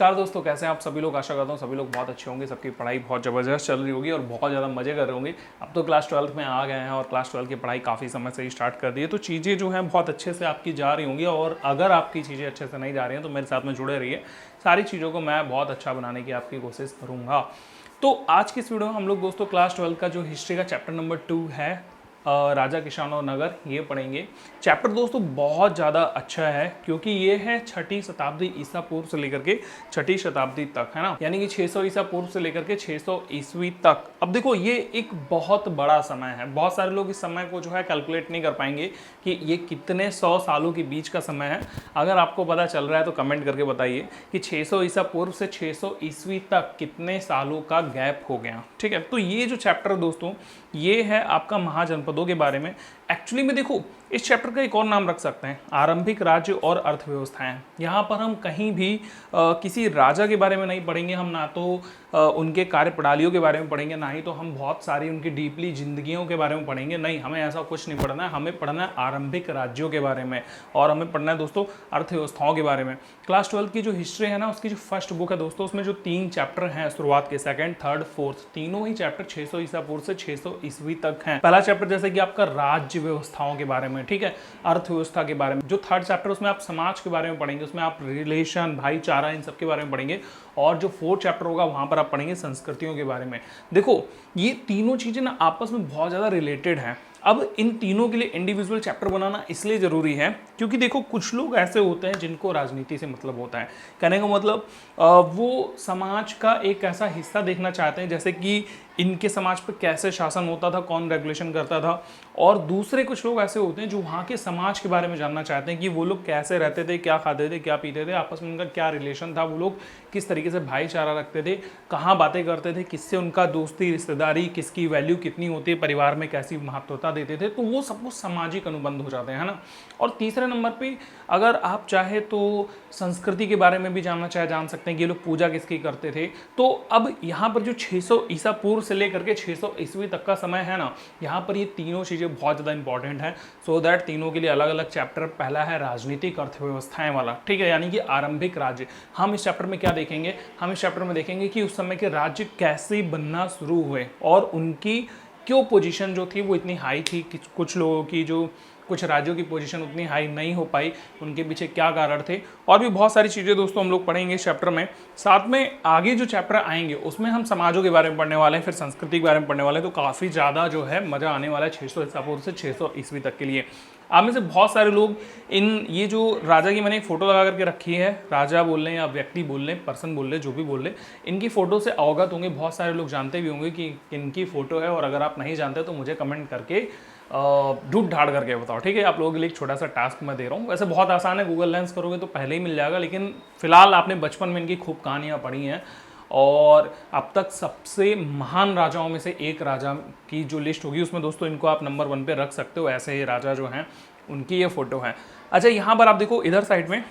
नमस्कार दोस्तों, कैसे हैं आप सभी लोग। आशा करता हूँ सभी लोग बहुत अच्छे होंगे, सबकी पढ़ाई बहुत ज़बरदस्त चल रही होगी और बहुत ज़्यादा मज़े कर रहे होंगे। अब तो क्लास 12th में आ गए हैं और क्लास 12 की पढ़ाई काफ़ी समय से ही स्टार्ट कर दी है, तो चीज़ें जो हैं बहुत अच्छे से आपकी जा रही होंगी। और अगर आपकी चीज़ें अच्छे से नहीं जा रही हैं तो मेरे साथ में जुड़े रहिए, सारी चीज़ों को मैं बहुत अच्छा बनाने की आपकी कोशिश करूँगा। तो आज की इस वीडियो में हम लोग दोस्तों क्लास 12 का जो हिस्ट्री का चैप्टर नंबर 2 है, राजा किशन और नगर, ये पढ़ेंगे। चैप्टर दोस्तों बहुत ज़्यादा अच्छा है क्योंकि ये है 6ठी शताब्दी ईसा पूर्व से लेकर के 6ठी शताब्दी तक, है ना, यानी कि 600 ईसा पूर्व से लेकर के 600 ईस्वी तक। अब देखो ये एक बहुत बड़ा समय है, बहुत सारे लोग इस समय को जो है कैलकुलेट नहीं कर पाएंगे कि ये कितने 100 सालों के बीच का समय है। अगर आपको पता चल रहा है तो कमेंट करके बताइए कि 600 ईसा पूर्व से 600 ईस्वी तक कितने सालों का गैप हो गया। ठीक है, तो ये जो चैप्टर दोस्तों ये है आपका महाजनपदों के बारे में। एक्चुअली में देखो इस चैप्टर का एक और नाम रख सकते हैं, आरंभिक राज्य और अर्थव्यवस्थाएं। यहाँ पर हम कहीं भी किसी राजा के बारे में नहीं पढ़ेंगे, हम ना तो उनके कार्य प्रणालियों के बारे में पढ़ेंगे, ना ही तो हम बहुत सारी उनकी डीपली जिंदगियों के बारे में पढ़ेंगे। नहीं, हमें ऐसा कुछ नहीं पढ़ना है। हमें पढ़ना है आरंभिक राज्यों के बारे में और हमें पढ़ना है दोस्तों अर्थव्यवस्थाओं के बारे में। क्लास 12 की जो हिस्ट्री है ना, उसकी जो फर्स्ट बुक है दोस्तों, उसमें जो 3 चैप्टर हैं शुरुआत के, सेकंड, थर्ड, फोर्थ, तीनों ही चैप्टर 600 ईसा पूर्व से 600 ईस्वी तक हैं। पहला चैप्टर जैसे कि आपका राज्य व्यवस्थाओं के बारे में, ठीक है, अर्थव्यवस्था के बारे में। जो थर्ड चैप्टर उसमें आप समाज के बारे में पढ़ेंगे, उसमें आप रिलेशन, भाईचारा, इन सब के बारे में पढ़ेंगे। और जो फोर्थ चैप्टर होगा वहां पर आप पढ़ेंगे संस्कृतियों के बारे में। देखो ये तीनों चीजें ना आपस में बहुत ज्यादा रिलेटेड हैं। अब इन तीनों के लिए इंडिविजुअल चैप्टर बनाना इसलिए जरूरी है क्योंकि देखो कुछ लोग ऐसे होते हैं जिनको राजनीति से मतलब होता है। कहने का मतलब वो समाज का एक ऐसा हिस्सा देखना चाहते हैं, जैसे कि इनके समाज पर कैसे शासन होता था, कौन रेगुलेशन करता था। और दूसरे कुछ लोग ऐसे होते हैं जो वहाँ के समाज के बारे में जानना चाहते हैं कि वो लोग कैसे रहते थे, क्या खाते थे, क्या पीते थे, आपस में उनका क्या रिलेशन था, वो लोग किस तरीके से भाईचारा रखते थे, कहाँ बातें करते थे, किससे उनका दोस्ती रिश्तेदारी, किसकी वैल्यू कितनी होती है, परिवार में कैसी महत्वता देते थे। तो वो सब कुछ सामाजिक अनुबंध हो जाते हैं, है ना। और तीसरे नंबर पे अगर आप चाहे तो संस्कृति के बारे में भी जानना चाहे जान सकते हैं कि ये लोग पूजा किसकी करते थे। तो अब यहाँ पर जो 600 ईसा पूर्व से लेकर के 600 ईस्वी तक का समय है ना, यहाँ पर ये तीनों चीज़ें बहुत ज़्यादा इंपॉर्टेंट है। सो दैट तीनों के लिए अलग अलग चैप्टर। पहला है राजनीतिक अर्थव्यवस्थाएं वाला, ठीक है, यानी कि आरंभिक राज्य। हम इस चैप्टर में क्या देखेंगे, हम इस चैप्टर में देखेंगे कि उस समय के राज्य कैसे बनना शुरू हुए और उनकी क्यों पोजीशन जो थी वो इतनी हाई थी कि कुछ लोगों की, जो कुछ राज्यों की पोजीशन उतनी हाई नहीं हो पाई, उनके पीछे क्या कारण थे। और भी बहुत सारी चीज़ें दोस्तों हम लोग पढ़ेंगे इस चैप्टर में। साथ में आगे जो चैप्टर आएंगे उसमें हम समाजों के बारे में पढ़ने वाले हैं, फिर संस्कृति के बारे में पढ़ने वाले हैं। तो काफ़ी ज़्यादा जो है मज़ा आने वाला है 600 ईसा पूर्व से 600 ईस्वी तक के लिए। आप में से बहुत सारे लोग इन ये जो राजा की मैंने एक फ़ोटो लगा करके रखी है, राजा बोल लें या व्यक्ति बोल लें, पर्सन बोल लें, जो भी बोल लें, इनकी फ़ोटो से अवगत होंगे। बहुत सारे लोग जानते भी होंगे कि इनकी फ़ोटो है। और अगर आप नहीं जानते तो मुझे कमेंट करके ढूंढ ढाड़ करके बताओ, ठीक है। आप लोगों के लिए एक छोटा सा टास्क मैं दे रहा हूँ। वैसे बहुत आसान है, गूगल लेंस करोगे तो पहले ही मिल जाएगा, लेकिन फिलहाल आपने बचपन में इनकी खूब कहानियाँ पढ़ी हैं। और अब तक सबसे महान राजाओं में से एक राजा की जो लिस्ट होगी उसमें दोस्तों इनको आप नंबर 1 पे रख सकते हो। ऐसे ही राजा जो हैं उनकी ये फ़ोटो है। अच्छा, यहाँ पर आप देखो इधर साइड में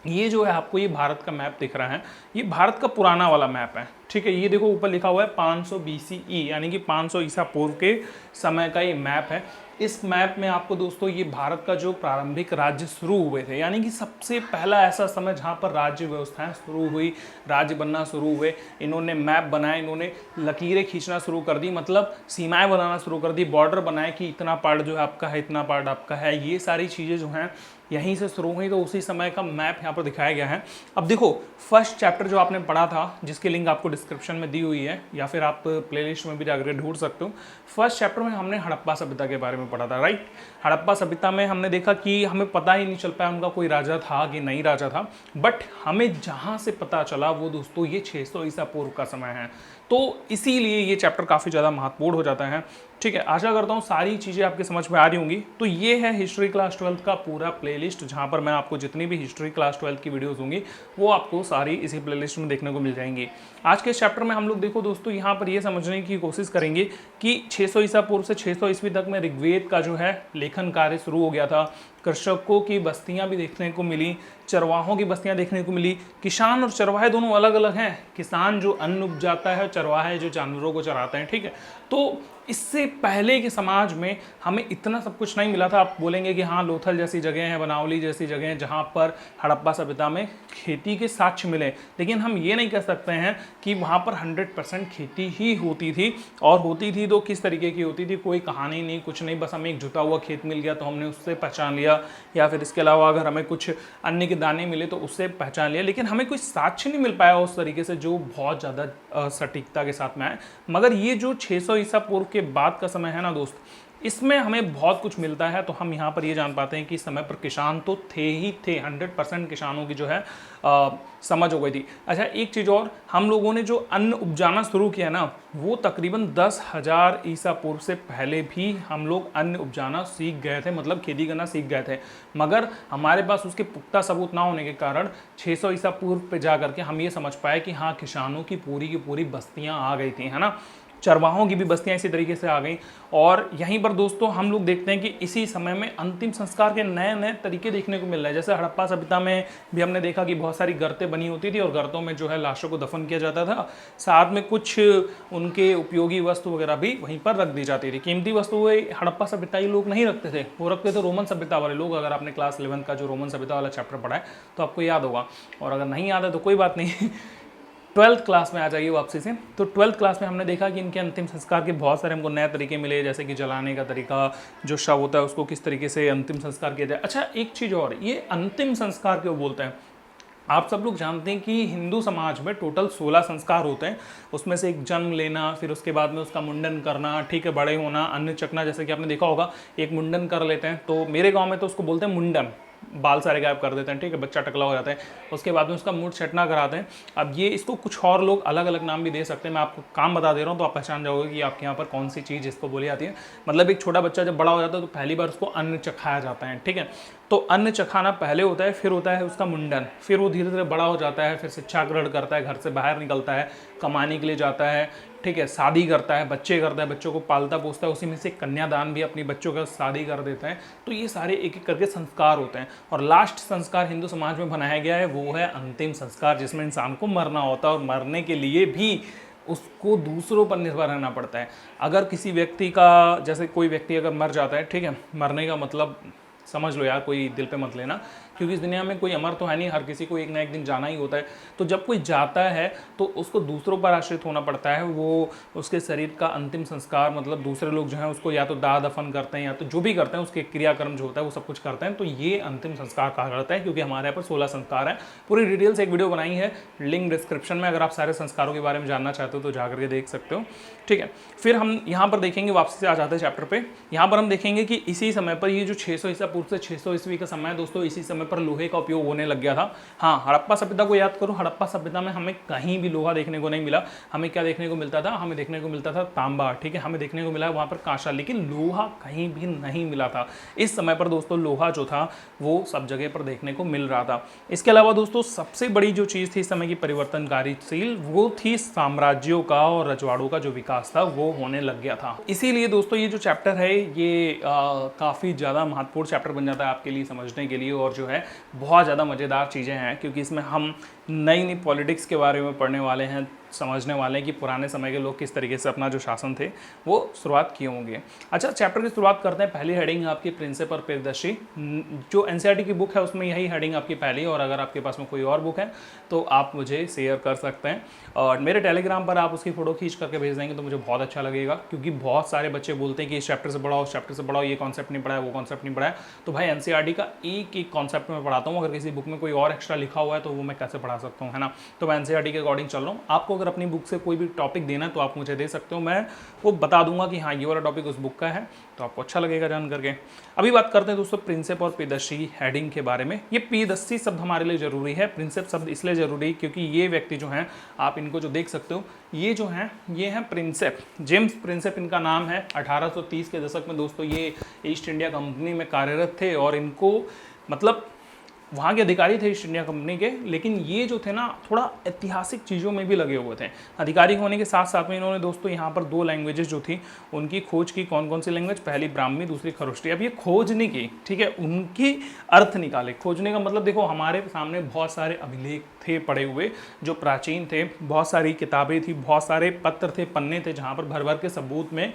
ये जो है आपको ये भारत का मैप दिख रहा है, ये भारत का पुराना वाला मैप है, ठीक है। ये देखो ऊपर लिखा हुआ है 500 BCE, यानी कि 500 ईसा पूर्व के समय का ये मैप है। इस मैप में आपको दोस्तों ये भारत का जो प्रारंभिक राज्य शुरू हुए थे, यानी कि सबसे पहला ऐसा समय जहाँ पर राज्य व्यवस्थाएं शुरू हुई, राज्य बनना शुरू हुए, इन्होंने मैप बनाए, इन्होंने लकीरें खींचना शुरू कर दी, मतलब सीमाएं बनाना शुरू कर दी, बॉर्डर बनाए कि इतना पार्ट जो है आपका है, इतना पार्ट आपका है। ये सारी चीज़ें जो हैं यहीं से शुरू हुई, तो उसी समय का मैप यहाँ पर दिखाया गया है। अब देखो फर्स्ट चैप्टर जो आपने पढ़ा था, जिसकी लिंक आपको डिस्क्रिप्शन में दी हुई है या फिर आप प्लेलिस्ट में भी जाकर ढूंढ सकते हो। फर्स्ट चैप्टर में हमने हड़प्पा सभ्यता के बारे में पढ़ा था, राइट। हड़प्पा सभ्यता में हमने देखा कि हमें पता ही नहीं चल पाया उनका कोई राजा था कि नहीं राजा था, बट हमें जहाँ से पता चला वो दोस्तों ये 600 ईसा पूर्व का समय है। तो इसीलिए ये चैप्टर काफ़ी ज़्यादा महत्वपूर्ण हो जाता है, ठीक है। आशा करता हूँ सारी चीज़ें आपके समझ में आ रही होंगी। तो ये है हिस्ट्री क्लास 12 का पूरा प्लेलिस्ट, जहाँ पर मैं आपको जितनी भी हिस्ट्री क्लास 12 की वीडियोस होंगी वो आपको सारी इसी प्लेलिस्ट में देखने को मिल जाएंगी। आज के इस चैप्टर में हम लोग देखो दोस्तों यहाँ पर ये समझने की कोशिश करेंगे कि 600 ईसा पूर्व से 600 ईस्वी तक में ऋग्वेद का जो है लेखन कार्य शुरू हो गया था। कृषकों की बस्तियां भी देखने को मिली, चरवाहों की बस्तियां देखने को मिली। किसान और चरवाहे दोनों अलग अलग हैं। किसान जो अन्न उपजाता है, चरवाहे जो जानवरों को चराते हैं, ठीक है। तो इससे पहले के समाज में हमें इतना सब कुछ नहीं मिला था। आप बोलेंगे कि हाँ लोथल जैसी जगह है, बनावली जैसी जगह है जहाँ पर हड़प्पा सभ्यता में खेती के साक्ष्य मिले, लेकिन हम ये नहीं कह सकते हैं कि वहाँ पर 100% खेती ही होती थी। और होती थी तो किस तरीके की होती थी, कोई कहानी नहीं, कुछ नहीं, बस हमें एक जुता हुआ खेत मिल गया तो हमने उससे पहचान लिया, या फिर इसके अलावा अगर हमें कुछ अन्न के दाने मिले तो उससे पहचान लिया, लेकिन हमें कोई साक्ष्य नहीं मिल पाया उस तरीके से जो बहुत ज़्यादा सटीकता के साथ में आए। मगर ये जो 600 ईसा पूर्व के बाद का समय है ना दोस्त, इसमें हमें बहुत कुछ मिलता है। तो हम यहाँ पर ये जान पाते हैं कि इस समय पर किसान तो थे ही थे, 100% किसानों की जो है समझ हो गई थी। अच्छा एक चीज़ और, हम लोगों ने जो अन्न उपजाना शुरू किया ना, वो तकरीबन 10,000 ईसा पूर्व से पहले भी हम लोग अन्न उपजाना सीख गए थे, मतलब खेती करना सीख गए थे। मगर हमारे पास उसके पुख्ता सबूत ना होने के कारण 600 ईसा पूर्व पे जा करके हम ये समझ पाए कि हाँ किसानों की पूरी बस्तियाँ आ गई थी, है ना, चरवाहों की भी बस्तियां इसी तरीके से आ गई। और यहीं पर दोस्तों हम लोग देखते हैं कि इसी समय में अंतिम संस्कार के नए नए तरीके देखने को मिल रहे हैं। जैसे हड़प्पा सभ्यता में भी हमने देखा कि बहुत सारी गर्तें बनी होती थी और गर्तों में जो है लाशों को दफन किया जाता था, साथ में कुछ उनके उपयोगी वस्तु वगैरह भी वहीं पर रख दी जाती थी। कीमती वस्तुएं हड़प्पा सभ्यता लोग नहीं रखते थे, वो रखते थे रोमन सभ्यता वाले लोग। अगर आपने क्लास 11 का जो रोमन सभ्यता वाला चैप्टर पढ़ा है तो आपको याद होगा, और अगर नहीं याद है तो कोई बात नहीं 12th क्लास में आ जाइए वापसी से। तो 12th क्लास में हमने देखा कि इनके अंतिम संस्कार के बहुत सारे हमको नए तरीके मिले, जैसे कि जलाने का तरीका, जो शव होता है उसको किस तरीके से अंतिम संस्कार किया जाए। अच्छा एक चीज़ और, ये अंतिम संस्कार क्यों बोलते हैं, आप सब लोग जानते हैं कि हिंदू समाज में टोटल 16 संस्कार होते हैं। उसमें से एक जन्म लेना, फिर उसके बाद में उसका मुंडन करना, ठीक है, बड़े होना, अन्न चखना, जैसे कि आपने देखा होगा एक मुंडन कर लेते हैं, तो मेरे गांव में तो उसको बोलते हैं मुंडन, बाल सारे गायब कर देते हैं, ठीक है, बच्चा टकला हो जाता है, उसके बाद में उसका मुंड छटना कराते हैं। अब ये इसको कुछ और लोग अलग अलग नाम भी दे सकते हैं, मैं आपको काम बता दे रहा हूँ तो आप पहचान जाओगे कि आपके यहाँ पर कौन सी चीज़ इसको बोली जाती है। मतलब एक छोटा बच्चा जब बड़ा हो जाता है तो पहली बार उसको अन्न चखाया जाता है, ठीक है, तो अन्न चखाना पहले होता है, फिर होता है उसका मुंडन, फिर वो धीरे धीरे बड़ा हो जाता है, फिर शिक्षा ग्रहण करता है, घर से बाहर निकलता है, कमाने के लिए जाता है, ठीक है, शादी करता है, बच्चे करता है, बच्चों को पालता पोसता है, उसी में से कन्यादान भी अपनी बच्चों का शादी कर देता है। तो ये सारे एक एक करके संस्कार होते हैं। और लास्ट संस्कार हिंदू समाज में बनाया गया है वो है अंतिम संस्कार, जिसमें इंसान को मरना होता है और मरने के लिए भी उसको दूसरों पर निर्भर रहना पड़ता है। अगर किसी व्यक्ति का, जैसे कोई व्यक्ति अगर मर जाता है, ठीक है, मरने का मतलब समझ लो यार, कोई दिल पे मत लेना, क्योंकि इस दुनिया में कोई अमर तो है नहीं, हर किसी को एक ना एक दिन जाना ही होता है। तो जब कोई जाता है तो उसको दूसरों पर आश्रित होना पड़ता है, वो उसके शरीर का अंतिम संस्कार, मतलब दूसरे लोग जो हैं उसको या तो दाह दफन करते हैं या तो जो भी करते हैं उसके क्रियाक्रम जो होता है वो सब कुछ करते हैं। तो ये अंतिम संस्कार कहा जाता है, क्योंकि हमारे यहाँ पर 16 संस्कार हैं। पूरी डिटेल से एक वीडियो बनाई है, लिंक डिस्क्रिप्शन में, अगर आप सारे संस्कारों के बारे में जानना चाहते हो तो जाकर के देख सकते हो, ठीक है। फिर हम यहाँ पर देखेंगे, वापसी से आ जाते हैं चैप्टर पे, यहाँ पर हम देखेंगे कि इसी समय पर ये जो 600 ईसा पूर्व से 600 ईस्वी का समय है दोस्तों, इसी समय पर लोहे का उपयोग होने लग गया था। हाँ, हड़प्पा सभ्यता को याद करो, हड़प्पा सभ्यता में हमें कहीं भी लोहा देखने को नहीं मिला। हमें क्या देखने को मिलता था, हमें देखने को मिलता था तांबा, ठीक है, हमें देखने को मिला वहाँ पर कांसा, लेकिन लोहा कहीं भी नहीं मिला था। इस समय पर दोस्तों लोहा जो था वो सब जगह पर देखने को मिल रहा था। इसके अलावा दोस्तों सबसे बड़ी जो चीज़ थी इस समय की परिवर्तनकारीशील, वो थी साम्राज्यों का और रजवाड़ों का जो विकास था वो होने लग गया था। इसीलिए दोस्तों ये जो चैप्टर है ये काफ़ी ज़्यादा महत्वपूर्ण चैप्टर बन जाता है आपके लिए समझने के लिए, और जो है बहुत ज़्यादा मज़ेदार चीज़ें हैं, क्योंकि इसमें हम नई नई पॉलिटिक्स के बारे में पढ़ने वाले हैं, समझने वाले हैं कि पुराने समय के लोग किस तरीके से अपना जो शासन थे वो शुरुआत किए होंगे। अच्छा, चैप्टर की शुरुआत करते हैं। पहली हेडिंग आपकी प्रिंसिप और प्रियदर्शी, जो एनसीईआरटी की बुक है उसमें यही हेडिंग आपकी पहली, और अगर आपके पास में कोई और बुक है तो आप मुझे शेयर कर सकते हैं, और मेरे टेलीग्राम पर आप उसकी फ़ोटो खींच करके भेज देंगे तो मुझे बहुत अच्छा लगेगा, क्योंकि बहुत सारे बच्चे बोलते हैं कि इस चैप्टर से पढ़ाओ, उस चैप्टर से पढ़ाओ, ये कॉन्सेप्ट नहीं पढ़ा है, वो कॉन्सेप्ट नहीं पढ़ा है। तो भाई एनसीईआरटी का एक एक कॉन्सेप्ट में पढ़ाता हूँ, अगर किसी बुक में कोई और एक्स्ट्रा लिखा हुआ है तो वो मैं कैसे पढ़ा सकता हूँ, है ना। तो मैं एनसीईआरटी के अकॉर्डिंग चल रहा हूँ। आपको अगर अपनी बुक से कोई भी टॉपिक देना है तो आप मुझे दे सकते हो, मैं वो बता दूंगा कि हाँ ये वाला टॉपिक उस बुक का है, तो आपको अच्छा लगेगा जान करके। अभी बात करते हैं दोस्तों प्रिंसिप और प्रियदर्शी हेडिंग के बारे में। ये प्रियदर्शी शब्द हमारे लिए जरूरी है, प्रिंसिप शब्द इसलिए जरूरी है क्योंकि ये व्यक्ति जो हैं, आप इनको जो देख सकते हो, ये जो हैं ये हैं प्रिंसिप, जेम्स प्रिंसिप इनका नाम है। 1830 के दशक में दोस्तों ये ईस्ट इंडिया कंपनी में कार्यरत थे, और इनको मतलब वहाँ के अधिकारी थे ईस्ट इंडिया कंपनी के, लेकिन ये जो थे ना थोड़ा ऐतिहासिक चीज़ों में भी लगे हुए थे। अधिकारी होने के साथ साथ में इन्होंने दोस्तों यहाँ पर 2 लैंग्वेजेस जो थी उनकी खोज की। कौन कौन सी लैंग्वेज? पहली ब्राह्मी, दूसरी खरोष्टी। अब ये खोज नहीं की, ठीक है, उनकी अर्थ निकाले। खोजने का मतलब देखो, हमारे सामने बहुत सारे अभिलेख थे पड़े हुए जो प्राचीन थे, बहुत सारी किताबें थी, बहुत सारे पत्र थे, पन्ने थे, जहाँ पर भर भर के सबूत में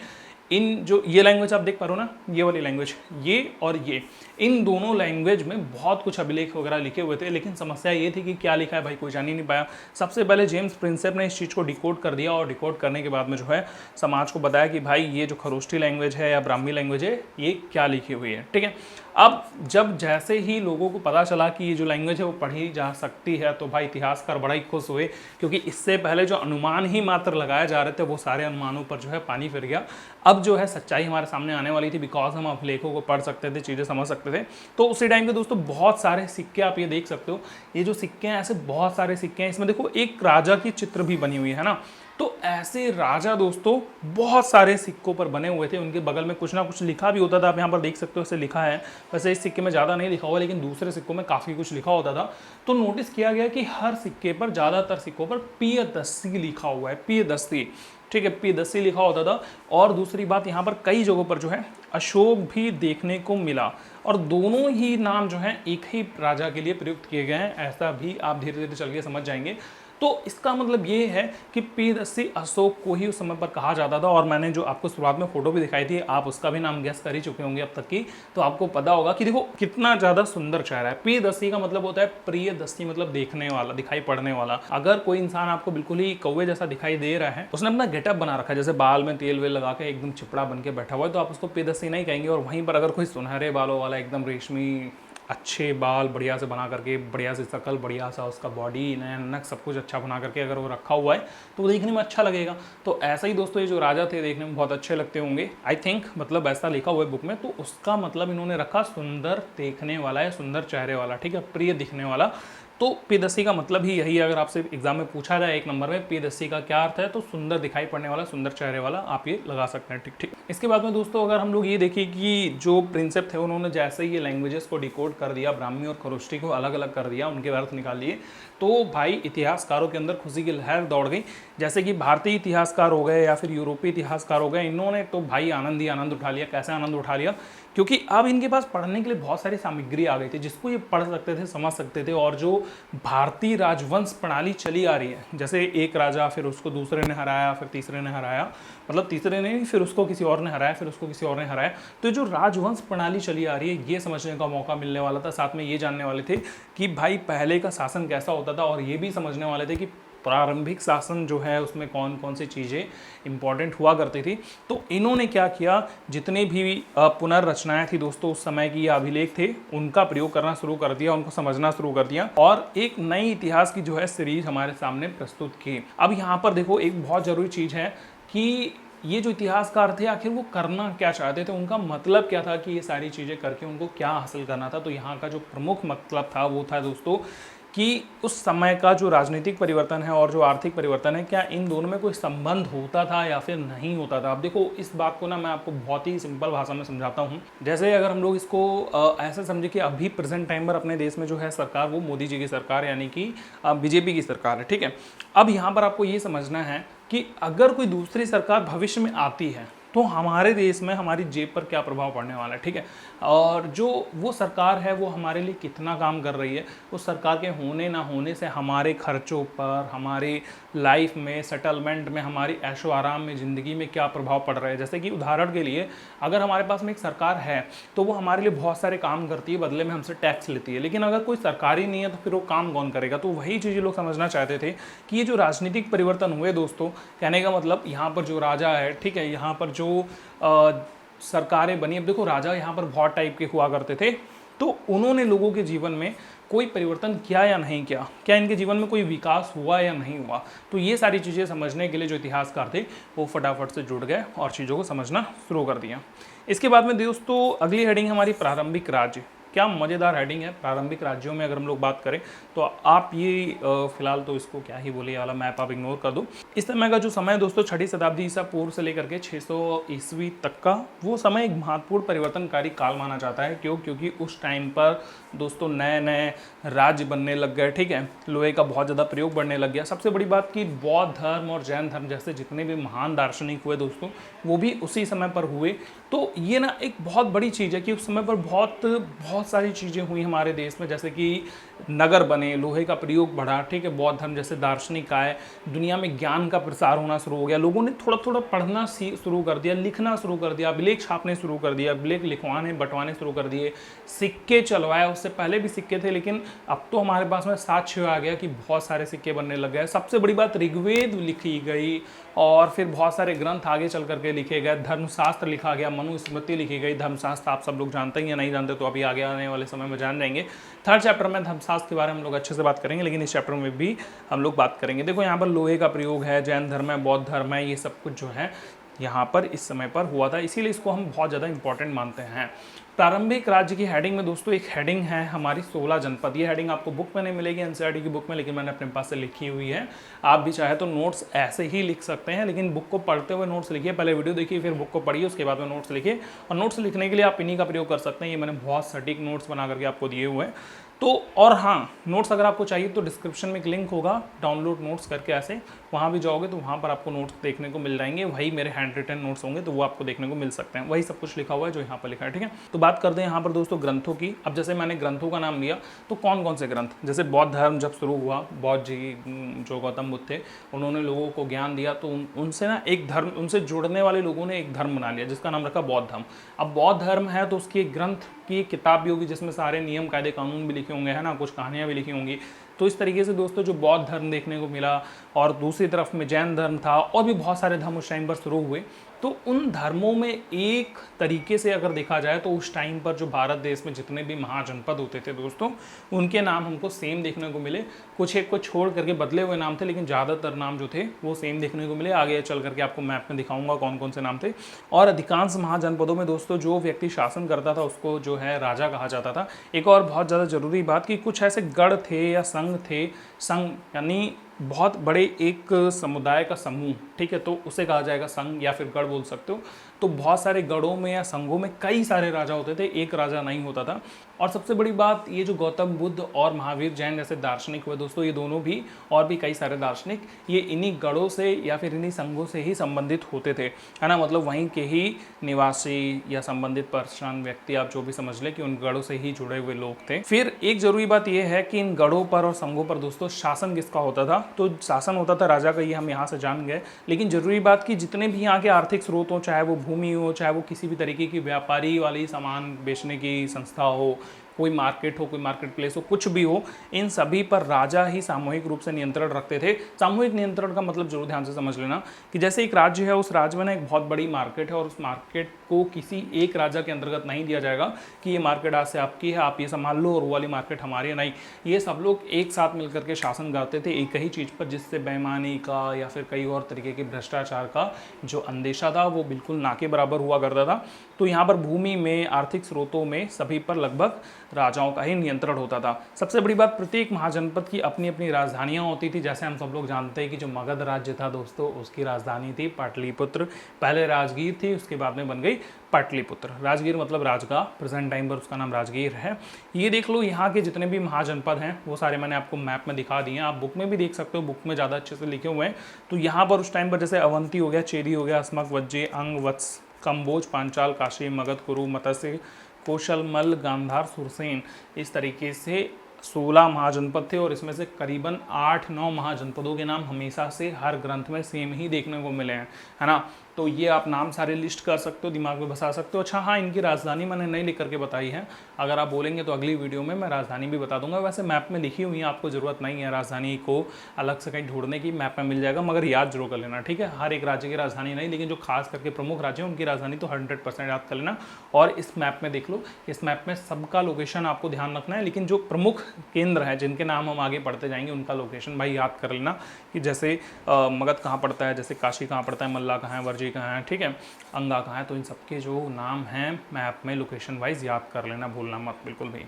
इन जो ये लैंग्वेज आप देख पा रहे हो ना, ये वाली लैंग्वेज, ये और ये, इन दोनों लैंग्वेज में बहुत कुछ अभिलेख वगैरह लिखे हुए थे, लेकिन समस्या ये थी कि क्या लिखा है भाई कोई जान ही नहीं पाया। सबसे पहले जेम्स प्रिंसेप ने इस चीज़ को डिकोड कर दिया और डिकोड करने के बाद में जो है समाज को बताया कि भाई ये जो खरोष्टी लैंग्वेज है या ब्राह्मी लैंग्वेज है ये क्या लिखी हुई है, ठीक है। अब जब जैसे ही लोगों को पता चला कि ये जो लैंग्वेज है वो पढ़ी जा सकती है तो भाई इतिहासकार बड़ा ही खुश हुए, क्योंकि इससे पहले जो अनुमान ही मात्र लगाए जा रहे थे वो सारे अनुमानों पर जो है पानी फिर गया। अब जो है सच्चाई हमारे सामने आने वाली थी, बिकॉज हम अभिलेखों को पढ़ सकते थे, चीज़ें समझ सकते थे। तो उसी टाइम पे दोस्तों बहुत सारे सिक्के आप ये देख सकते हो, ये जो सिक्के हैं ऐसे बहुत सारे सिक्के हैं, इसमें देखो एक राजा की चित्र भी बनी हुई है ना। तो ऐसे राजा दोस्तों बहुत सारे सिक्कों पर बने हुए थे, उनके बगल में कुछ ना कुछ लिखा भी होता था, आप यहाँ पर देख सकते हो ऐसे लिखा है। वैसे इस सिक्के में ज़्यादा नहीं लिखा हुआ, लेकिन दूसरे सिक्कों में काफ़ी कुछ लिखा होता था। तो नोटिस किया गया कि हर सिक्के पर, ज़्यादातर सिक्कों पर पियदस्सी लिखा हुआ है, पियदस्सी, ठीक है, पियदस्सी लिखा होता था। और दूसरी बात, यहाँ पर कई जगहों पर जो है अशोक भी देखने को मिला, और दोनों ही नाम जो हैं एक ही राजा के लिए प्रयुक्त किए गए हैं, ऐसा भी आप धीरे धीरे चल के समझ जाएंगे। तो इसका मतलब ये है कि पियदस्सी अशोक को ही उस समय पर कहा जाता था। और मैंने जो आपको शुरुआत में फोटो भी दिखाई थी, आप उसका भी नाम गेस कर ही चुके होंगे अब तक की, तो आपको पता होगा कि देखो कितना ज़्यादा सुंदर चेहरा है। पियदस्सी का मतलब होता है प्रियदस्सी, मतलब देखने वाला, दिखाई पड़ने वाला। अगर कोई इंसान आपको बिल्कुल ही कौवे जैसा दिखाई दे रहा है, उसने अपना गेटअप बना रखा है, जैसे बाल में तेल वेल लगा के एकदम चिपड़ा बन के बैठा हुआ है, तो आप उसको पियदस्सी नहीं कहेंगे। और वहीं पर अगर कोई सुनहरे बालों वाला, एकदम रेशमी अच्छे बाल बढ़िया से बना करके, बढ़िया से शकल, बढ़िया सा उसका बॉडी, नया नक, सब कुछ अच्छा बना करके अगर वो रखा हुआ है तो वो देखने में अच्छा लगेगा। तो ऐसा ही दोस्तों ये जो राजा थे देखने में बहुत अच्छे लगते होंगे, आई थिंक, मतलब ऐसा लिखा हुआ है बुक में। तो उसका मतलब इन्होंने रखा सुंदर देखने वाला है, सुंदर चेहरे वाला, ठीक है, प्रिय दिखने वाला। तो पियदस्सी का मतलब ही यही है। अगर आपसे एग्जाम में पूछा जाए 1 नंबर में पियदस्सी का क्या अर्थ है, तो सुंदर दिखाई पड़ने वाला, सुंदर चेहरे वाला, आप ये लगा सकते हैं, ठीक ठीक। इसके बाद में दोस्तों अगर हम लोग ये देखें कि जो प्रिंसेप थे उन्होंने जैसे ही ये लैंग्वेजेस को डिकोड कर दिया, ब्राह्मी और खरोष्टी को अलग अलग कर दिया, उनके अर्थ निकाल लिए, तो भाई इतिहासकारों के अंदर खुशी की लहर दौड़ गई। जैसे कि भारतीय इतिहासकार हो गए या फिर यूरोपीय इतिहासकार हो गए, इन्होंने तो भाई आनंद ही आनंद उठा लिया। कैसे आनंद उठा लिया? क्योंकि अब इनके पास पढ़ने के लिए बहुत सारी सामग्री आ गई थी जिसको ये पढ़ सकते थे, समझ सकते थे। और जो भारतीय राजवंश प्रणाली चली आ रही है, जैसे एक राजा, फिर उसको दूसरे ने हराया, फिर तीसरे ने हराया, मतलब तीसरे ने, फिर उसको किसी और ने हराया, फिर उसको किसी और ने हराया। तो जो राजवंश प्रणाली चली आ रही है ये समझने का मौका मिलने वाला था। साथ में ये जानने वाले थे कि भाई पहले का शासन कैसा होता था, और ये भी समझने वाले थे कि प्रारंभिक शासन जो है उसमें कौन कौन सी चीज़ें इंपॉर्टेंट हुआ करती थी। तो इन्होंने क्या किया, जितने भी पुनर्रचनाएं थी दोस्तों उस समय की, या अभिलेख थे, उनका प्रयोग करना शुरू कर दिया, उनको समझना शुरू कर दिया, और एक नई इतिहास की जो है सीरीज हमारे सामने प्रस्तुत की। अब यहाँ पर देखो एक बहुत ज़रूरी चीज़ है कि ये जो इतिहासकार थे आखिर वो करना क्या चाहते थे, उनका मतलब क्या था कि ये सारी चीज़ें करके उनको क्या हासिल करना था। तो यहाँ का जो प्रमुख मतलब था वो था दोस्तों कि उस समय का जो राजनीतिक परिवर्तन है और जो आर्थिक परिवर्तन है, क्या इन दोनों में कोई संबंध होता था या फिर नहीं होता था। अब देखो इस बात को ना मैं आपको बहुत ही सिंपल भाषा में समझाता हूँ। जैसे अगर हम लोग इसको ऐसे समझे कि अभी प्रेजेंट टाइम पर अपने देश में जो है सरकार वो मोदी जी की सरकार यानी कि बीजेपी की सरकार है, ठीक है। अब यहाँ पर आपको ये समझना है कि अगर कोई दूसरी सरकार भविष्य में आती है तो हमारे देश में हमारी जेब पर क्या प्रभाव पड़ने वाला है, ठीक है। और जो वो सरकार है वो हमारे लिए कितना काम कर रही है, उस सरकार के होने ना होने से हमारे खर्चों पर, हमारी लाइफ में, सेटलमेंट में, हमारी ऐशो आराम में, ज़िंदगी में क्या प्रभाव पड़ रहा है। जैसे कि उदाहरण के लिए अगर हमारे पास में एक सरकार है तो वो हमारे लिए बहुत सारे काम करती है, बदले में हमसे टैक्स लेती है। लेकिन अगर कोई सरकार ही नहीं है तो फिर वो काम कौन करेगा। तो वही चीज़ें लोग समझना चाहते थे कि ये जो राजनीतिक परिवर्तन हुए दोस्तों, कहने का मतलब यहाँ पर जो राजा है, ठीक है, यहाँ पर जो सरकारें बनी, अब देखो राजा यहाँ पर बहुत टाइप के हुआ करते थे, तो उन्होंने लोगों के जीवन में कोई परिवर्तन किया या नहीं किया, क्या इनके जीवन में कोई विकास हुआ या नहीं हुआ। तो ये सारी चीज़ें समझने के लिए जो इतिहासकार थे वो फटाफट से जुड़ गए और चीज़ों को समझना शुरू कर दिया। इसके बाद में दोस्तों अगली हेडिंग हमारी प्रारंभिक राज्य। क्या मज़ेदार हेडिंग है। प्रारंभिक राज्यों में अगर हम लोग बात करें तो आप ये फिलहाल तो इसको क्या ही बोले, ये वाला मैप आप इग्नोर कर दो। इस समय का जो समय है दोस्तों 6वीं शताब्दी ईसा पूर्व से लेकर के 600 ईस्वी तक का, वो समय एक महत्वपूर्ण परिवर्तनकारी काल माना जाता है। क्यों? क्योंकि उस टाइम पर दोस्तों नए नए राज्य बनने लग गए, ठीक है, लोहे का बहुत ज़्यादा प्रयोग बढ़ने लग गया। सबसे बड़ी बात कि बौद्ध धर्म और जैन धर्म जैसे जितने भी महान दार्शनिक हुए दोस्तों वो भी उसी समय पर हुए। तो ये ना एक बहुत बड़ी चीज़ है कि उस समय पर बहुत सारी चीज़ें हुई हमारे देश में, जैसे कि नगर बने, लोहे का प्रयोग बढ़ा, ठीक है, बौद्ध धर्म जैसे दार्शनिक आए, दुनिया में ज्ञान का प्रसार होना शुरू हो गया, लोगों ने थोड़ा थोड़ा पढ़ना शुरू कर दिया, लिखना शुरू कर दिया, अभिलेख छापने शुरू कर दिया, अभिलेख लिखवाने बंटवाने शुरू कर दिए, सिक्के चलवाए। उससे पहले भी सिक्के थे, लेकिन अब तो हमारे पास में साक्ष्य आ गया कि बहुत सारे सिक्के बनने लग गए। सबसे बड़ी बात, ऋग्वेद लिखी गई और फिर बहुत सारे ग्रंथ आगे चल करके लिखे गए, धर्मशास्त्र लिखा गया, मनुस्मृति लिखी गई। धर्मशास्त्र आप सब लोग जानते हैं या नहीं जानते तो अभी आगे आने वाले समय में जान जाएंगे। थर्ड चैप्टर में धर्मशास्त्र के बारे में हम लोग अच्छे से बात करेंगे, लेकिन इस चैप्टर में भी हम लोग बात करेंगे। देखो यहाँ पर लोहे का प्रयोग है, जैन धर्म है, बौद्ध धर्म है, ये सब कुछ जो है यहाँ पर इस समय पर हुआ था, इसीलिए इसको हम बहुत ज़्यादा इंपॉर्टेंट मानते हैं। प्रारंभिक राज्य की हेडिंग में दोस्तों एक हेडिंग है हमारी 16 जनपद। ये हेडिंग आपको बुक में नहीं मिलेगी, एनसीईआरटी की बुक में, लेकिन मैंने अपने पास से लिखी हुई है। आप भी चाहे तो नोट्स ऐसे ही लिख सकते हैं, लेकिन बुक को पढ़ते हुए नोट्स लिखिए। पहले वीडियो देखिए, फिर बुक को पढ़िए, उसके बाद में नोट्स लिखिए। और नोट्स लिखने के लिए आप इन्हीं का प्रयोग कर सकते हैं। ये मैंने बहुत सटीक नोट्स बना करके आपको दिए हुए हैं। तो और हाँ, नोट्स अगर आपको चाहिए तो डिस्क्रिप्शन में एक लिंक होगा, डाउनलोड नोट्स करके ऐसे वहाँ भी जाओगे तो वहाँ पर आपको नोट्स देखने को मिल जाएंगे। वही मेरे हैंड रिटन नोट्स होंगे तो वो आपको देखने को मिल सकते हैं। वही सब कुछ लिखा हुआ है जो यहाँ पर लिखा है, ठीक है। तो बात करते हैं यहाँ पर दोस्तों ग्रंथों की। अब जैसे मैंने ग्रंथों का नाम लिया तो कौन कौन से ग्रंथ, जैसे बौद्ध धर्म जब शुरू हुआ, बौद्ध जी जो गौतम बुद्ध थे उन्होंने लोगों को ज्ञान दिया, तो उनसे ना एक धर्म, उनसे जुड़ने वाले लोगों ने एक धर्म बना लिया जिसका नाम रखा बौद्ध धर्म। अब बौद्ध धर्म है तो उसकी एक ग्रंथ की किताब भी होगी जिसमें सारे नियम कायदे कानून भी लिखे होंगे, है ना, कुछ कहानियाँ भी लिखी होंगी। तो इस तरीके से दोस्तों जो बौद्ध धर्म देखने को मिला, और दूसरी तरफ में जैन धर्म था, और भी बहुत सारे धर्म उस टाइम पर शुरू हुए। तो उन धर्मों में एक तरीके से अगर देखा जाए तो उस टाइम पर जो भारत देश में जितने भी महाजनपद होते थे दोस्तों, उनके नाम हमको सेम देखने को मिले। कुछ एक को छोड़ करके बदले हुए नाम थे, लेकिन ज़्यादातर नाम जो थे वो सेम देखने को मिले। आगे चल करके आपको मैप में दिखाऊंगा कौन कौन से नाम थे। और अधिकांश महाजनपदों में दोस्तों जो व्यक्ति शासन करता था उसको जो है राजा कहा जाता था। एक और बहुत ज़्यादा ज़रूरी बात कि कुछ ऐसे गढ़ थे या संघ थे, संघ यानी बहुत बड़े एक समुदाय का समूह, ठीक है, तो उसे कहा जाएगा संघ या फिर गढ़ बोल सकते हो। तो बहुत सारे गढ़ों में या संघों में कई सारे राजा होते थे, एक राजा नहीं होता था। और सबसे बड़ी बात, ये जो गौतम बुद्ध और महावीर जैन जैसे दार्शनिक हुए दोस्तों, ये दोनों भी और भी कई सारे दार्शनिक ये इन्हीं गढ़ों से या फिर इन्हीं संघों से ही संबंधित होते थे, है ना, मतलब वहीं के ही निवासी या संबंधित पर्सन व्यक्ति, आप जो भी समझ लें कि उन गढ़ों से ही जुड़े हुए लोग थे। फिर एक जरूरी बात यह है कि इन गढ़ों पर और संघों पर दोस्तों शासन किसका होता था, तो शासन होता था राजा का, ये हम यहाँ से जान गए। लेकिन जरूरी बात कि जितने भी यहाँ के आर्थिक स्रोत हो, चाहे वो भूमि हो, चाहे वो किसी भी तरीके की व्यापारी वाली सामान बेचने की संस्था हो, कोई मार्केट हो, कोई मार्केट प्लेस हो, कुछ भी हो, इन सभी पर राजा ही सामूहिक रूप से नियंत्रण रखते थे। सामूहिक नियंत्रण का मतलब जरूर ध्यान से समझ लेना कि जैसे एक राज्य है, उस राज्य में ना एक बहुत बड़ी मार्केट है और उस मार्केट को किसी एक राजा के अंतर्गत नहीं दिया जाएगा कि ये मार्केट आज से आपकी है, आप ये संभाल लो, और वो वाली मार्केट हमारी है। नहीं, ये सब लोग एक साथ मिलकर के शासन करते थे एक ही चीज़ पर, जिससे बेईमानी का या फिर कई और तरीके के भ्रष्टाचार का जो अंदेशा था वो बिल्कुल ना के बराबर हुआ करता था। तो यहाँ पर भूमि में, आर्थिक स्रोतों में सभी पर लगभग राजाओं का ही नियंत्रण होता था। सबसे बड़ी बात, प्रत्येक महाजनपद की अपनी अपनी राजधानियां होती थी। जैसे हम सब लोग जानते हैं कि जो मगध राज्य था दोस्तों, उसकी राजधानी थी पाटलिपुत्र। पहले राजगीर थी, उसके बाद में बन गई पाटलिपुत्र। राजगीर मतलब राजगाह, प्रेजेंट टाइम पर उसका नाम राजगीर है। ये देख लो, यहाँ के जितने भी महाजनपद हैं वो सारे मैंने आपको मैप में दिखा दिए हैं, आप बुक में भी देख सकते हो, बुक में ज़्यादा अच्छे से लिखे हुए हैं। तो यहाँ पर उस टाइम पर जैसे अवंती हो गया, चेरी हो गया, अस्मक, वज्जे, अंग, वत्स, कम्बोज, पांचाल, काशी, मगध, कुरु, मत्स्य, कौशल, मल्ल, गांधार, सुरसेन, इस तरीके से 16 महाजनपद थे। और इसमें से करीबन 8-9 महाजनपदों के नाम हमेशा से हर ग्रंथ में सेम ही देखने को मिले हैं, है ना। तो ये आप नाम सारे लिस्ट कर सकते हो, दिमाग में बसा सकते हो। अच्छा हाँ, इनकी राजधानी मैंने नहीं लिख करके बताई है, अगर आप बोलेंगे तो अगली वीडियो में मैं राजधानी भी बता दूंगा। वैसे मैप में लिखी हुई है, आपको ज़रूरत नहीं है राजधानी को अलग से कहीं ढूंढने की, मैप में मिल जाएगा, मगर याद जरूर कर लेना, ठीक है। हर एक राज्य की राजधानी नहीं, लेकिन जो खास करके प्रमुख राज्य हैं उनकी राजधानी तो 100% याद कर लेना। और इस मैप में देख लो, इस मैप में सबका लोकेशन आपको ध्यान रखना है, लेकिन जो प्रमुख केंद्र हैं जिनके नाम हम आगे पढ़ते जाएंगे उनका लोकेशन भाई याद कर लेना, कि जैसे मगध कहाँ पड़ता है, जैसे काशी कहाँ पड़ता है, मल्ला कहाँ है, वर्जी कहाँ है, ठीक है, अंगा कहाँ है। तो इन सबके जो नाम हैं मैप में लोकेशन वाइज याद कर लेना, भूलना मत बिल्कुल भी।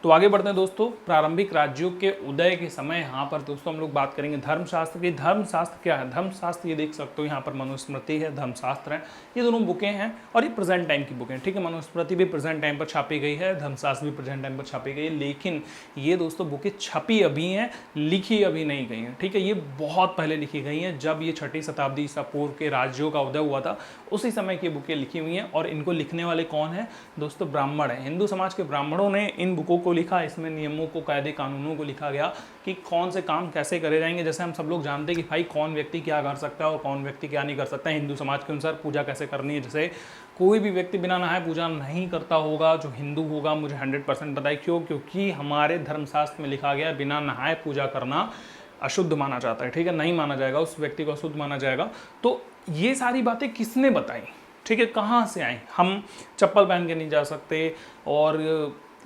तो आगे बढ़ते हैं दोस्तों, प्रारंभिक राज्यों के उदय के समय। यहाँ पर दोस्तों हम लोग बात करेंगे धर्मशास्त्र की। धर्मशास्त्र क्या है? धर्मशास्त्र ये देख सकते हो, यहाँ पर मनुस्मृति है, धर्मशास्त्र है, ये दोनों बुकें हैं और ये प्रेजेंट टाइम की बुकें, ठीक है। मनुस्मृति भी प्रेजेंट टाइम पर छापी गई है, धर्मशास्त्र भी प्रेजेंट टाइम पर छापी गई है, लेकिन ये दोस्तों बुकें छपी अभी हैं, लिखी अभी नहीं गई हैं, ठीक है। ये बहुत पहले लिखी गई हैं, जब ये 6ठी शताब्दी ईसा पूर्व के राज्यों का उदय हुआ था, उसी समय की बुकें लिखी हुई हैं। और इनको लिखने वाले कौन है दोस्तों? ब्राह्मण है। हिंदू समाज के ब्राह्मणों ने इन बुकों को को लिखा, इसमें नियमों को, कायदे कानूनों को लिखा गया कि कौन से काम कैसे करे जाएंगे। जैसे हम सब लोग जानते हैं कि भाई कौन व्यक्ति क्या कर सकता है और कौन व्यक्ति क्या नहीं कर सकता है। हिंदू समाज के अनुसार पूजा कैसे करनी है, जैसे कोई भी व्यक्ति बिना नहाए पूजा नहीं करता होगा जो हिंदू होगा, मुझे 100% पता है। क्यों? क्योंकि हमारे धर्मशास्त्र में लिखा गया बिना नहाए पूजा करना अशुद्ध माना जाता है, ठीक है, नहीं माना जाएगा, उस व्यक्ति को अशुद्ध माना जाएगा। तो ये सारी बातें किसने बताई, ठीक है, कहाँ से आई? हम चप्पल पहन के नहीं जा सकते और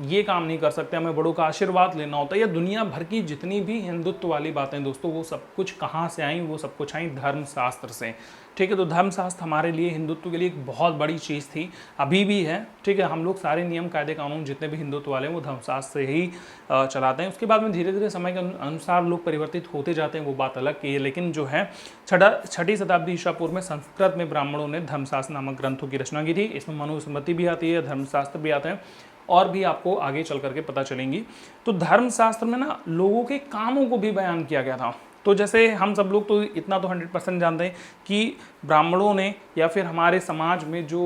ये काम नहीं कर सकते, हमें बड़ों का आशीर्वाद लेना होता है, या दुनिया भर की जितनी भी हिंदुत्व वाली बातें दोस्तों, वो सब कुछ कहाँ से आई? वो सब कुछ आई धर्मशास्त्र से, ठीक है। तो धर्मशास्त्र हमारे लिए, हिंदुत्व के लिए एक बहुत बड़ी चीज़ थी, अभी भी है, ठीक है। हम लोग सारे नियम, कायदे, कानून जितने भी हिंदुत्व वाले हैं वो धर्मशास्त्र से ही चलाते हैं। उसके बाद में धीरे धीरे समय के अनुसार लोग परिवर्तित होते जाते हैं, वो बात अलग की है। लेकिन जो है 6ठी शताब्दी ईसा पूर्व में संस्कृत में ब्राह्मणों ने धर्मशास्त्र नामक ग्रंथों की रचना की थी। इसमें मनुस्मृति भी आती है, धर्मशास्त्र भी आते हैं, और भी आपको आगे चल करके पता चलेंगी। तो धर्मशास्त्र में ना लोगों के कामों को भी बयान किया गया था। तो जैसे हम सब लोग तो इतना तो 100% जानते हैं कि ब्राह्मणों ने, या फिर हमारे समाज में जो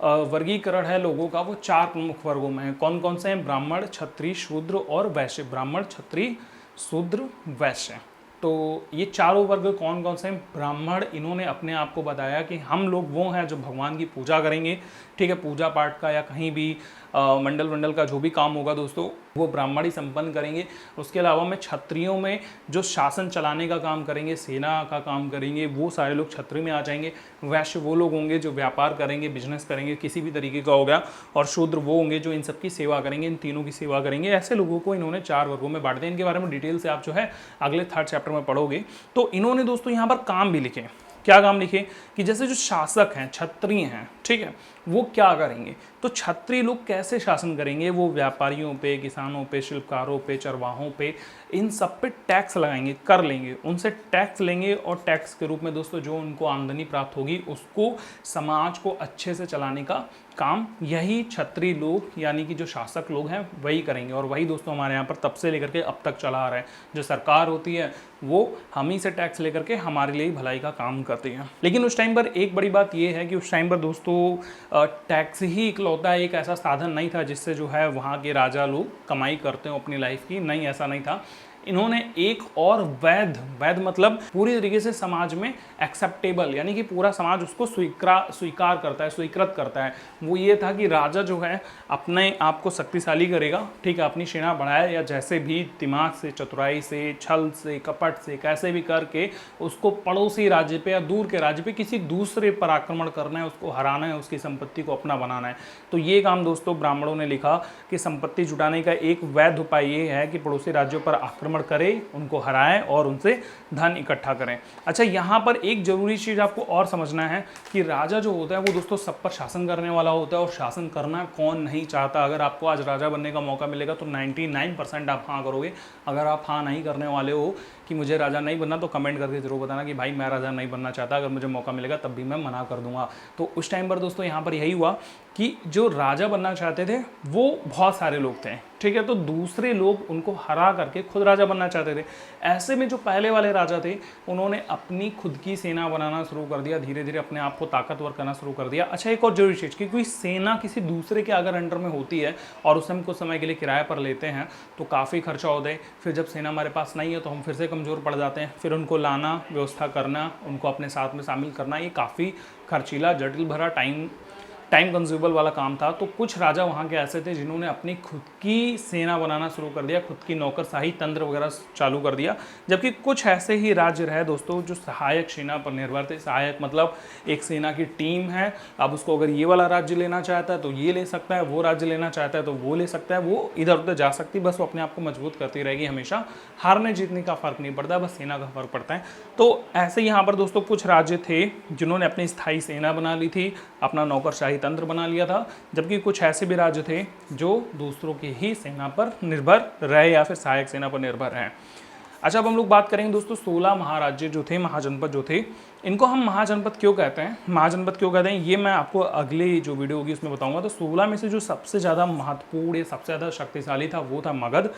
वर्गीकरण है लोगों का, वो 4 प्रमुख वर्गों में है। कौन कौन से हैं? ब्राह्मण, क्षत्रिय, शूद्र और वैश्य। ब्राह्मण, क्षत्रिय, शूद्र, वैश्य। तो ये चारों वर्ग कौन कौन से हैं? ब्राह्मण, इन्होंने अपने आप को बताया कि हम लोग वो हैं जो भगवान की पूजा करेंगे, ठीक है, पूजा पाठ का या कहीं भी मंडल वंडल का जो भी काम होगा दोस्तों, वो ब्राह्मण ही संपन्न करेंगे। उसके अलावा में क्षत्रियों में जो शासन चलाने का काम करेंगे, सेना का काम करेंगे, वो सारे लोग क्षत्रिय में आ जाएंगे। वैश्य वो लोग होंगे जो व्यापार करेंगे, बिजनेस करेंगे, किसी भी तरीके का हो गया। और शूद्र वो होंगे जो इन सब की सेवा करेंगे, इन तीनों की सेवा करेंगे। ऐसे लोगों को इन्होंने 4 वर्गों में बांट दिया। इनके बारे में डिटेल से आप जो है अगले 3rd चैप्टर में पढ़ोगे। तो इन्होंने दोस्तों यहाँ पर काम भी लिखे। क्या काम लिखे? कि जैसे जो शासक हैं, क्षत्रिय हैं, ठीक है, वो क्या करेंगे। तो क्षत्रिय लोग कैसे शासन करेंगे? वो व्यापारियों पे, किसानों पे, शिल्पकारों पे, चरवाहों पे, इन सब पे टैक्स लगाएंगे, कर लेंगे, उनसे टैक्स लेंगे। और टैक्स के रूप में दोस्तों जो उनको आमदनी प्राप्त होगी, उसको समाज को अच्छे से चलाने का काम यही क्षत्रिय लोग, यानी कि जो शासक लोग हैं, वही करेंगे। और वही दोस्तों हमारे यहाँ पर तब से लेकर के अब तक चला आ रहा है। जो सरकार होती है वो हम ही से टैक्स लेकर के हमारे लिए भलाई का काम करती है। लेकिन उस टाइम पर एक बड़ी बात ये है कि उस टाइम पर दोस्तों टैक्स ही इकलौता एक ऐसा साधन नहीं था जिससे जो है वहाँ के राजा लोग कमाई करते हो अपनी लाइफ की। नहीं, ऐसा नहीं था। इन्होंने एक और वैध मतलब पूरी तरीके से समाज में एक्सेप्टेबल, यानी कि पूरा समाज उसको स्वीकार करता है, स्वीकृत करता है। वो ये था कि राजा जो है अपने आप को शक्तिशाली करेगा, ठीक है, अपनी सेना बढ़ाए, या जैसे भी दिमाग से, चतुराई से, छल से, कपट से, कैसे भी करके उसको पड़ोसी राज्य पे या दूर के राज्य पे किसी दूसरे पर आक्रमण करना है, उसको हराना है, उसकी संपत्ति को अपना बनाना है। तो ये काम दोस्तों ब्राह्मणों ने लिखा कि संपत्ति जुटाने का एक वैध उपाय ये है कि पड़ोसी राज्यों पर आक्रमण करें, उनको हराएं और उनसे धन इकट्ठा करें। अच्छा, यहाँ पर एक जरूरी चीज आपको और समझना है कि राजा जो होता है वो दोस्तों सब पर शासन करने वाला होता है। और शासन करना कौन नहीं चाहता? अगर आपको आज राजा बनने का मौका मिलेगा तो 99% आप हाँ करोगे। अगर आप हाँ नहीं करने वाले हो कि मुझे राजा नहीं बनना, तो कमेंट करके जरूर बताना कि भाई मैं राजा नहीं बनना चाहता, अगर मुझे मौका मिलेगा तब भी मैं मना कर दूंगा। तो उस टाइम पर दोस्तों यहाँ पर यही हुआ कि जो राजा बनना चाहते थे वो बहुत सारे लोग थे, ठीक है, तो दूसरे लोग उनको हरा करके खुद राजा बनना चाहते थे। ऐसे में जो पहले वाले राजा थे उन्होंने अपनी खुद की सेना बनाना शुरू कर दिया, धीरे धीरे अपने आप को ताकतवर करना शुरू कर दिया। अच्छा, एक और जरूरी चीज़ कि कोई सेना किसी दूसरे के अगर अंडर में होती है और उसे हम कुछ समय के लिए किराए पर लेते हैं तो काफ़ी खर्चा होता है। फिर जब सेना हमारे पास नहीं है तो हम फिर से कमज़ोर पड़ जाते हैं। फिर उनको लाना, व्यवस्था करना, उनको अपने साथ में शामिल करना, ये काफ़ी खर्चीला, जटिल भरा, टाइम कंज्यूमेबल वाला काम था। तो कुछ राजा वहाँ के ऐसे थे जिन्होंने अपनी खुद की सेना बनाना शुरू कर दिया, खुद की नौकरशाही तंत्र वगैरह चालू कर दिया। जबकि कुछ ऐसे ही राज्य रहे दोस्तों जो सहायक सेना पर निर्भर थे। सहायक मतलब एक सेना की टीम है, अब उसको अगर ये वाला राज्य लेना चाहता है तो ये ले सकता है, वो राज्य लेना चाहता है तो वो ले सकता है, वो इधर उधर जा सकती है, बस वो अपने आप को मजबूत करती रहेगी हमेशा। हारने जीतने का फर्क नहीं पड़ता, बस सेना का फर्क पड़ता है। तो ऐसे यहाँ पर दोस्तों कुछ राज्य थे जिन्होंने अपनी स्थायी सेना बना ली थी, अपना नौकरशाही तंत्र बना लिया था। जबकि कुछ ऐसे भी राज्य थे जो दूसरों की ही सेना पर निर्भर रहे या फिर सहायक सेना पर निर्भर रहे। अच्छा, अब हम लोग बात करेंगे दोस्तों 16 महाराज्य जो थे, महाजनपद जो थे, इनको हम महाजनपद क्यों कहते हैं, महाजनपद क्यों कहते हैं, ये मैं आपको अगले जो वीडियो होगी उसमें बताऊंगा। तो 16 में से जो सबसे ज़्यादा महत्वपूर्ण या सबसे ज़्यादा शक्तिशाली था वो था मगध।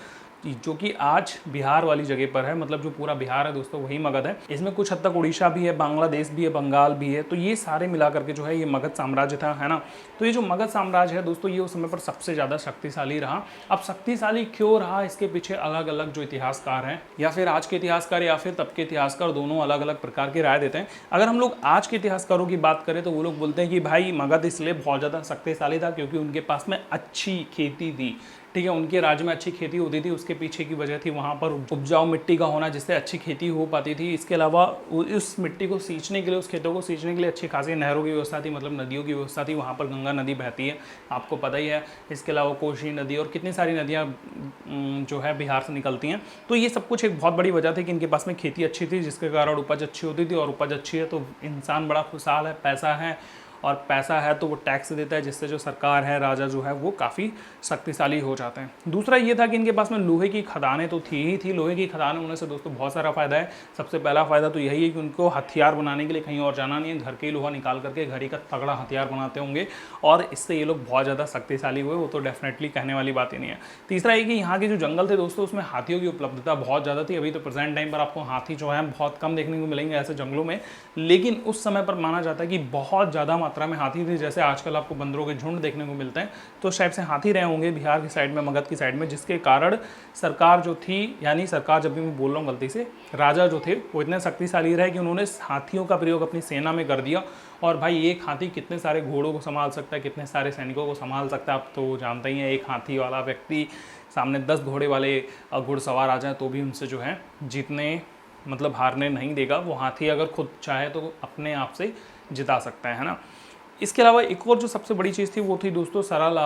जो कि आज बिहार वाली जगह पर है, मतलब जो पूरा बिहार है दोस्तों वही मगध है। इसमें कुछ हद तक उड़ीसा भी है, बांग्लादेश भी है, बंगाल भी है, तो ये सारे मिला करके जो है ये मगध साम्राज्य था, है ना। तो ये जो मगध साम्राज्य है दोस्तों, ये उस समय पर सबसे ज़्यादा शक्तिशाली रहा। अब शक्तिशाली क्यों रहा, इसके पीछे अलग अलग जो इतिहासकार हैं, या फिर आज के इतिहासकार या फिर तब के इतिहासकार, दोनों अलग अलग प्रकार की राय देते हैं। अगर हम लोग आज के इतिहासकारों की बात करें तो वो लोग बोलते हैं कि भाई मगध इसलिए बहुत ज़्यादा शक्तिशाली था क्योंकि उनके पास में अच्छी खेती थी, ठीक है, उनके राज्य में अच्छी खेती होती थी। उसके पीछे की वजह थी वहाँ पर उपजाऊ मिट्टी का होना, जिससे अच्छी खेती हो पाती थी। इसके अलावा उस मिट्टी को सींचने के लिए, उस खेतों को सींचने के लिए अच्छी खासी नहरों की व्यवस्था थी, मतलब नदियों की व्यवस्था थी। वहाँ पर गंगा नदी बहती है, आपको पता ही है। इसके अलावा कोशी नदी और कितनी सारी नदियाँ जो है बिहार से निकलती हैं। तो ये सब कुछ एक बहुत बड़ी वजह थी कि इनके पास में खेती अच्छी थी, जिसके कारण उपज अच्छी होती थी, और उपज अच्छी है तो इंसान बड़ा खुशहाल है, पैसा है, और पैसा है तो वो टैक्स देता है, जिससे जो सरकार है, राजा जो है वो काफ़ी शक्तिशाली हो जाते हैं। दूसरा ये था कि इनके पास में लोहे की खदानें तो थी ही थी। लोहे की खदानें होने से दोस्तों बहुत सारा फ़ायदा है। सबसे पहला फ़ायदा तो यही है कि उनको हथियार बनाने के लिए कहीं और जाना नहीं है, घर के ही लोहा निकाल करके घर ही का तगड़ा हथियार बनाते होंगे, और इससे ये लोग बहुत ज़्यादा शक्तिशाली हुए, वो तो डेफिनेटली कहने वाली बात ही नहीं है। तीसरा ये कि यहाँ के जो जंगल थे दोस्तों, उसमें हाथियों की उपलब्धता बहुत ज़्यादा थी। अभी तो प्रेजेंट टाइम पर आपको हाथी जो है बहुत कम देखने को मिलेंगे ऐसे जंगलों में, लेकिन उस समय पर माना जाता है कि बहुत ज़्यादा मात्रा में हाथी थे। जैसे आजकल आपको बंदरों के झुंड देखने को मिलते हैं, तो शायद से हाथी रहे होंगे बिहार की साइड में, मगध की साइड में, जिसके कारण सरकार जो थी, यानी सरकार जब भी मैं बोल रहा हूँ गलती से, राजा जो थे वो इतने शक्तिशाली रहे कि उन्होंने हाथियों का प्रयोग अपनी सेना में कर दिया। और भाई एक हाथी कितने सारे घोड़ों को संभाल सकता है, कितने सारे सैनिकों को संभाल सकता है, आप तो जानते ही हैं। एक हाथी वाला व्यक्ति सामने 10 घोड़े वाले घुड़सवार आ जाए तो भी उनसे जो है जीतने, मतलब हारने नहीं देगा। वो हाथी अगर खुद चाहे तो अपने आप से जिता सकता है ना। इसके अलावा एक और जो सबसे बड़ी चीज़ थी वो थी दोस्तों सरल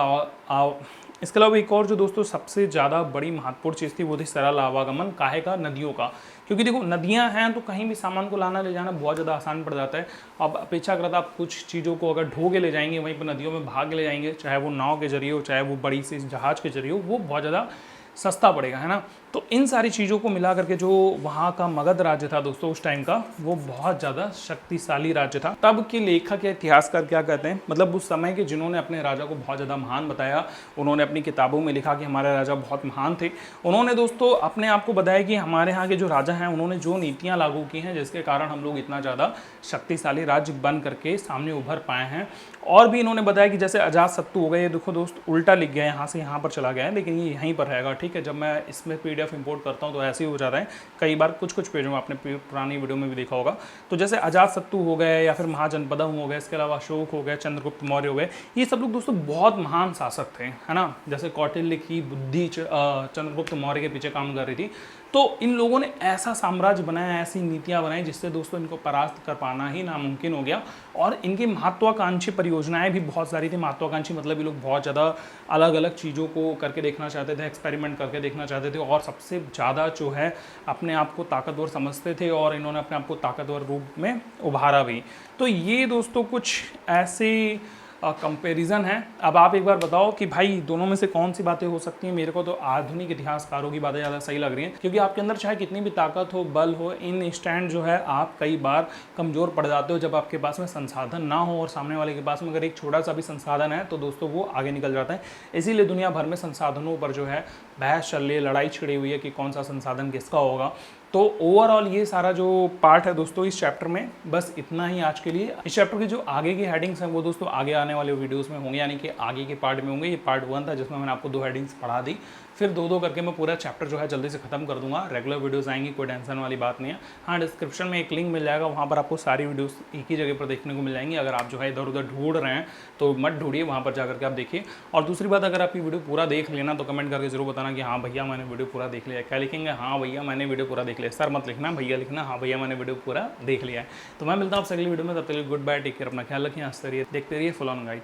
इसके अलावा एक और जो दोस्तों सबसे ज़्यादा बड़ी महत्वपूर्ण चीज़ थी वो थी सरल आवागमन। काहे का? नदियों का। क्योंकि देखो नदियां हैं तो कहीं भी सामान को लाना ले जाना बहुत ज़्यादा आसान पड़ जाता है। अब अपेक्षाकृत आप कुछ चीज़ों को अगर ढो के ले जाएंगे, वहीं पर नदियों में भाग के ले जाएंगे, चाहे वो नाव के जरिए हो, चाहे वो बड़ी सी जहाज़ के जरिए हो, वो बहुत ज़्यादा सस्ता पड़ेगा, है ना। तो इन सारी चीज़ों को मिला करके जो वहाँ का मगध राज्य था दोस्तों उस टाइम का, वो बहुत ज़्यादा शक्तिशाली राज्य था। तब के लेखक या इतिहासकार क्या कहते हैं, मतलब उस समय के जिन्होंने अपने राजा को बहुत ज़्यादा महान बताया, उन्होंने अपनी किताबों में लिखा कि हमारे राजा बहुत महान थे। उन्होंने दोस्तों अपने आप को बताया कि हमारे यहाँ के जो राजा हैं उन्होंने जो नीतियाँ लागू की हैं, जिसके कारण हम लोग इतना ज़्यादा शक्तिशाली राज्य बन करके सामने उभर पाए हैं। और भी इन्होंने बताया कि जैसे अजातशत्रु हो गए, ये देखो दोस्त उल्टा लिख गया है, यहाँ से यहाँ पर चला गया है, लेकिन ये यहीं पर रहेगा, ठीक है। जब मैं इसमें PDF इंपोर्ट करता हूँ तो ऐसे ही हो जाता है कई बार, कुछ पेजों में आपने पुरानी वीडियो में भी देखा होगा। तो जैसे अजातशत्रु हो गए, या फिर महाजनपदा हो गए, इसके अलावा अशोक हो गए, चंद्रगुप्त मौर्य हो गए, ये सब लोग दोस्तों बहुत महान शासक थे, है ना। जैसे कौटिल्य की बुद्धि चंद्रगुप्त मौर्य के पीछे काम कर रही थी। तो इन लोगों ने ऐसा साम्राज्य बनाया, ऐसी नीतियां बनाई, जिससे दोस्तों इनको परास्त कर पाना ही नामुमकिन हो गया। और इनकी महत्वाकांक्षी परियोजनाएं भी बहुत सारी थी। महत्वाकांक्षी मतलब ये लोग बहुत ज़्यादा अलग अलग चीज़ों को करके देखना चाहते थे, एक्सपेरिमेंट करके देखना चाहते थे, और सबसे ज़्यादा जो है अपने आप को ताकतवर समझते थे, और इन्होंने अपने आप को ताकतवर रूप में उभारा भी। तो ये दोस्तों कुछ ऐसे कंपैरिजन है। अब आप एक बार बताओ कि भाई दोनों में से कौन सी बातें हो सकती हैं। मेरे को तो आधुनिक इतिहासकारों की बातें ज़्यादा सही लग रही हैं, क्योंकि आपके अंदर चाहे कितनी भी ताकत हो, बल हो, इन स्टैंड जो है आप कई बार कमज़ोर पड़ जाते हो जब आपके पास में संसाधन ना हो, और सामने वाले के पास में अगर एक छोटा सा भी संसाधन है तो दोस्तों वो आगे निकल जाता है। इसीलिए दुनिया भर में संसाधनों पर जो है बहस चल रही है, लड़ाई छिड़ी हुई है कि कौन सा संसाधन किसका होगा। तो ओवरऑल ये सारा जो पार्ट है दोस्तों इस चैप्टर में, बस इतना ही आज के लिए। इस चैप्टर की जो आगे की हेडिंग्स हैं वो दोस्तों आगे आने वाले वीडियोस में होंगे, यानी कि आगे के पार्ट में होंगे। ये पार्ट 1 था जिसमें मैंने आपको 2 हेडिंग्स पढ़ा दी, फिर 2-2 करके मैं पूरा चैप्टर जो है जल्दी से खत्म कर दूंगा। रेगुलर वीडियोस आएंगी, कोई टेंशन वाली बात नहीं है। हाँ, डिस्क्रिप्शन में एक लिंक मिल जाएगा, वहाँ पर आपको सारी वीडियोस एक ही जगह पर देखने को मिल जाएंगी। अगर आप जो है इधर उधर ढूंढ रहे हैं तो मत ढूंढिए, वहाँ पर जाकर के आप देखिए। और दूसरी बात, अगर आप ये वीडियो पूरा देख लेना तो कमेंट करके जरूर बताना कि हाँ भैया मैंने वीडियो पूरा देख लिया। क्या लिखेंगे? हाँ भैया मैंने वीडियो पूरा देख लिया। सर मत लिखना, भैया लिखना, हाँ भैया मैंने वीडियो पूरा देख लिया है। तो मैं मिलता हूँ आपसे अगली वीडियो में, तब तक गुड बाय, टेक केयर, अपना ख्याल रखिए, हंसते रहिए, देखते रहिए फुल ऑन गाइड।